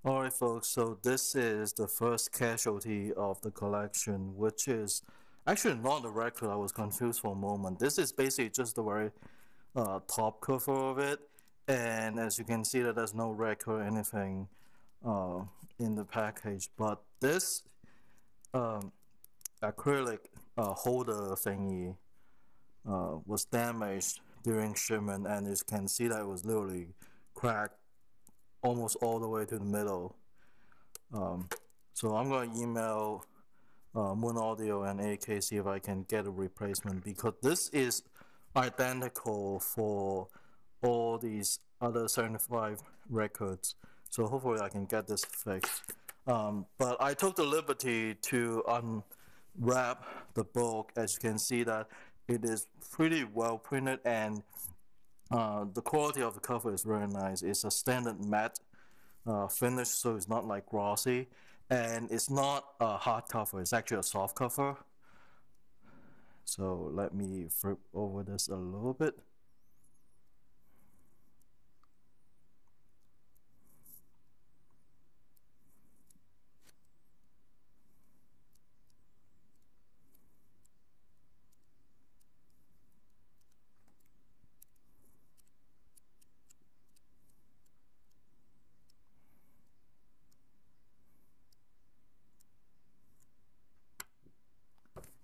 Alright folks, so this is the first casualty of the collection, which is actually not the record. I was confused for a moment. This is basically just the very top cover of it, and as you can see that there's no record or anything in the package, but this acrylic holder thingy was damaged during shipment, and you can see that it was literally cracked almost all the way to the middle. So I'm going to email Moon Audio and AK, see if I can get a replacement, because this is identical for all these other 75 records. So hopefully I can get this fixed. But I took the liberty to unwrap the book. As you can see that it is pretty well printed, and the quality of the cover is very nice. It's a standard matte finish, so it's not like glossy, and it's not a hard cover, it's actually a soft cover. So let me flip over this a little bit.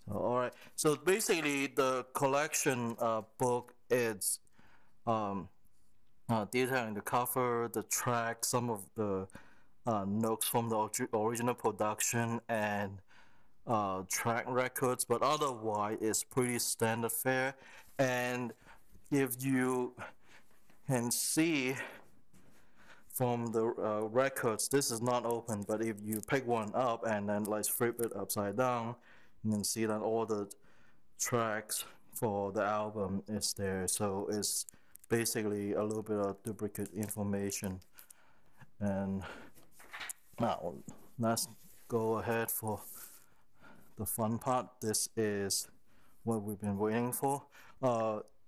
So alright, so basically the collection book is detailing the cover, the track, some of the notes from the original production, and track records, but otherwise it's pretty standard fare. And if you can see from the records, this is not open, but if you pick one up and then like flip it upside down, you can see that all the tracks for the album is there. So it's basically a little bit of duplicate information. And now let's go ahead for the fun part. This is what we've been waiting for.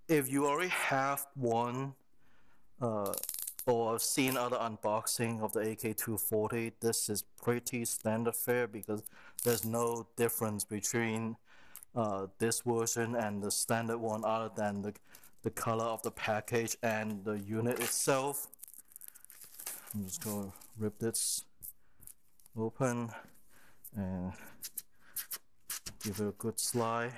If you already have one or seen other unboxing of the AK240, this is pretty standard fare, because there's no difference between this version and the standard one other than the color of the package and the unit itself. I'm just going to rip this open and give it a good slide,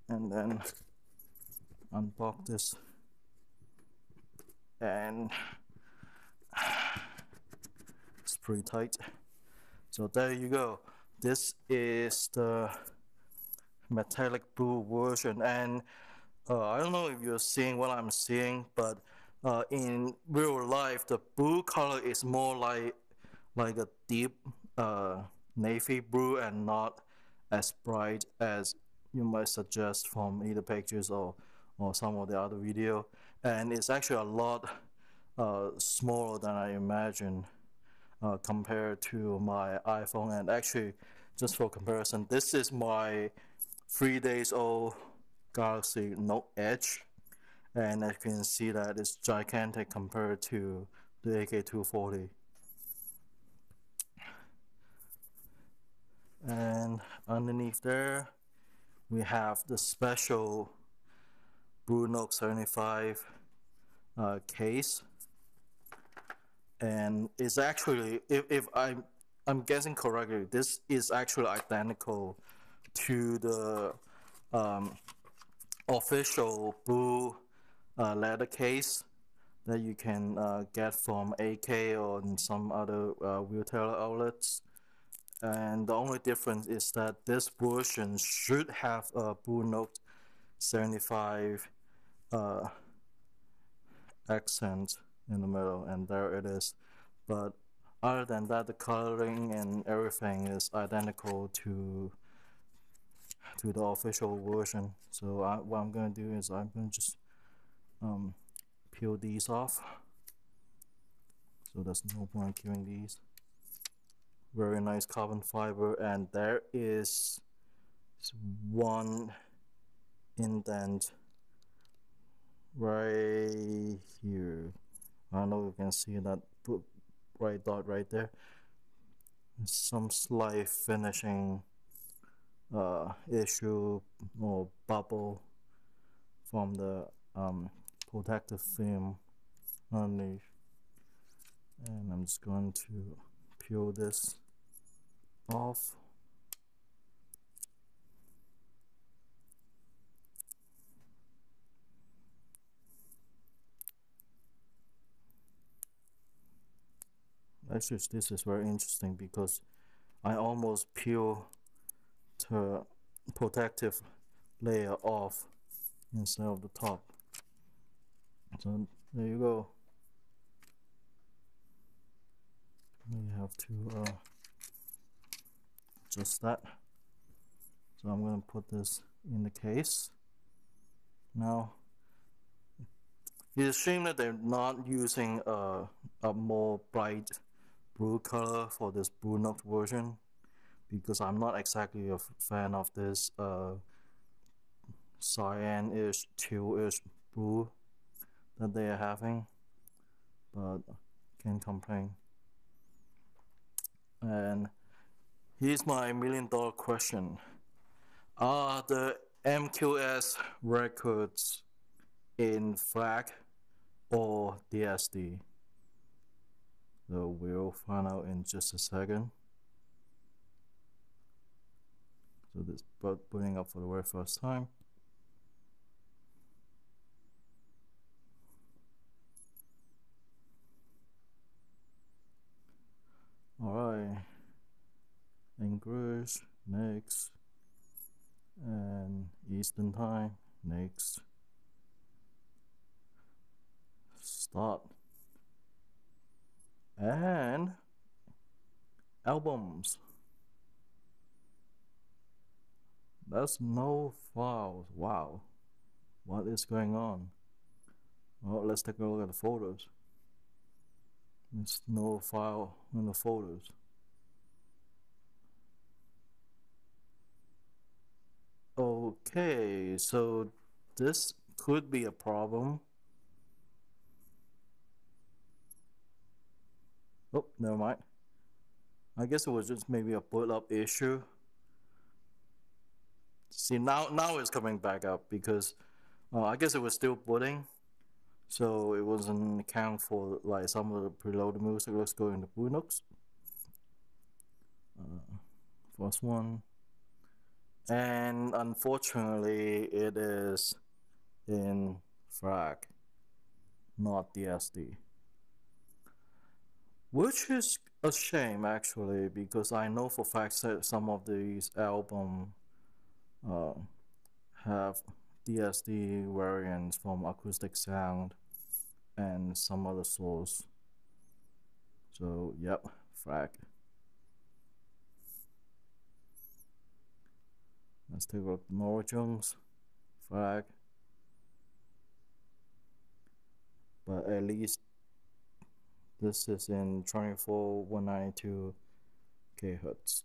and then unbox this, and it's pretty tight. So there you go. This is the metallic blue version, and I don't know if you're seeing what I'm seeing, but in real life the blue color is more like a deep navy blue, and not as bright as you might suggest from either pictures or some of the other video. And it's actually a lot smaller than I imagined compared to my iPhone. And actually, just for comparison, this is my 3 days old Galaxy Note Edge, and as you can see that it's gigantic compared to the AK240. And underneath there we have the special Blue Note 75 case, and it's actually, if I'm guessing correctly, this is actually identical to the official blue leather case that you can get from AK or in some other retailer outlets. And the only difference is that this version should have a Blue Note 75 accent in the middle, and there it is. But other than that, the coloring and everything is identical to the official version. So what I'm going to do is I'm going to just peel these off, so there's no point killing these. Very nice carbon fiber, and there is one indent right here. I don't know if you can see that bright dot right there. Some slight finishing issue or bubble from the protective film underneath. And I'm just going to peel this off. Actually, this is very interesting because I almost peel the protective layer off instead of the top. So there you go. We have to adjust that. So I'm going to put this in the case. Now, it's a shame that they're not using a more bright blue color for this Blue Note version, because I'm not exactly a fan of this cyan-ish, teal-ish blue that they are having, but can't complain. And here's my $1,000,000 question. Are the MQS records in FLAC or DSD? So we'll find out in just a second. So this booting up for the very first time. Alright, English, next, and Eastern Time, next, start, and albums. That's no files. Wow, what is going on? Well, let's take a look at the photos. There's no file in the photos. Okay, so this could be a problem. Oh, never mind. I guess it was just maybe a boot up issue. See, now it's coming back up because I guess it was still booting, so it wasn't account for like some of the preloaded music. Let's go into Blue Notes. First one, and unfortunately, it is in FRAC, not DSD, which is a shame actually, because I know for fact that some of these albums have DSD variants from Acoustic Sound and some other source. So yep, FRAC. Let's take a look at Nora Jones, FRAC. But at least this is in 24 192 kHz.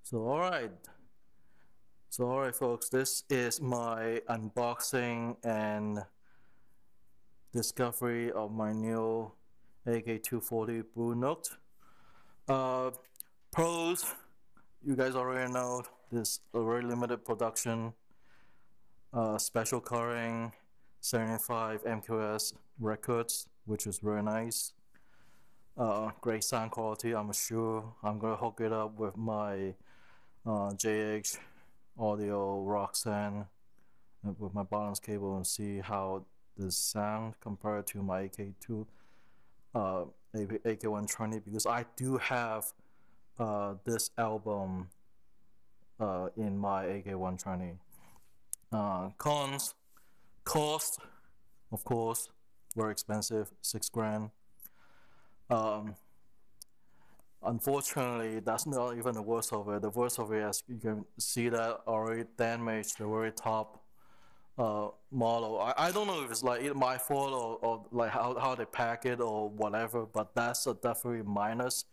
So alright, folks, this is my unboxing and discovery of my new AK240 Blue Note. Pros, you guys already know, this a very limited production, special coloring, 75 MQS records, which is very nice. Great sound quality. I'm sure I'm gonna hook it up with my JH Audio Roxanne with my balance cable and see how the sound compared to my AK120, because I do have this album in my AK120. Cons, cost, of course, very expensive, $6,000. Unfortunately, that's not even the worst of it. The worst of it, as you can see, that already damaged the very top model. I don't know if it's like my fault or like how they pack it or whatever, but that's a definitely minus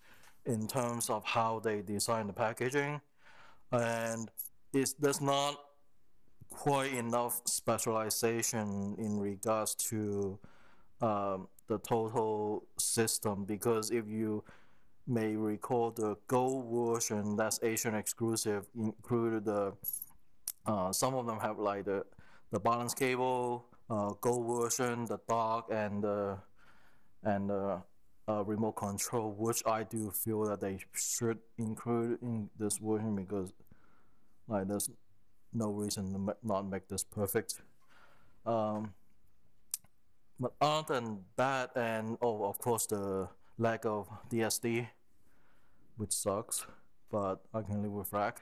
in terms of how they design the packaging, and there's not quite enough specialization in regards to the total system, because if you may recall, the gold version that's Asian exclusive included the some of them have like the balance cable, gold version, the dock, and the remote control, which I do feel that they should include in this version, because like there's no reason to not make this perfect. Um, but other than that, and oh, of course, the lack of DSD, which sucks, but I can live with that.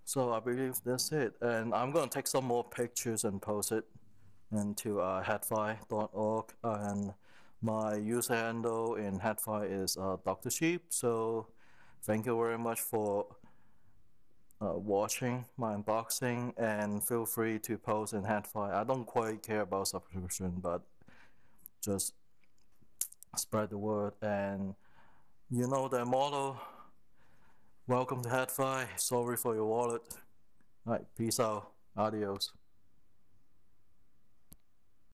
So I believe that's it, and I'm gonna take some more pictures and post it into headfi.org, and my user handle in headfi is Dr. Sheep. So thank you very much for watching my unboxing, and feel free to post in headfi. I don't quite care about subscription, but just spread the word, and you know the motto. Welcome to headfi. Sorry for your wallet. All right, peace out. Adios.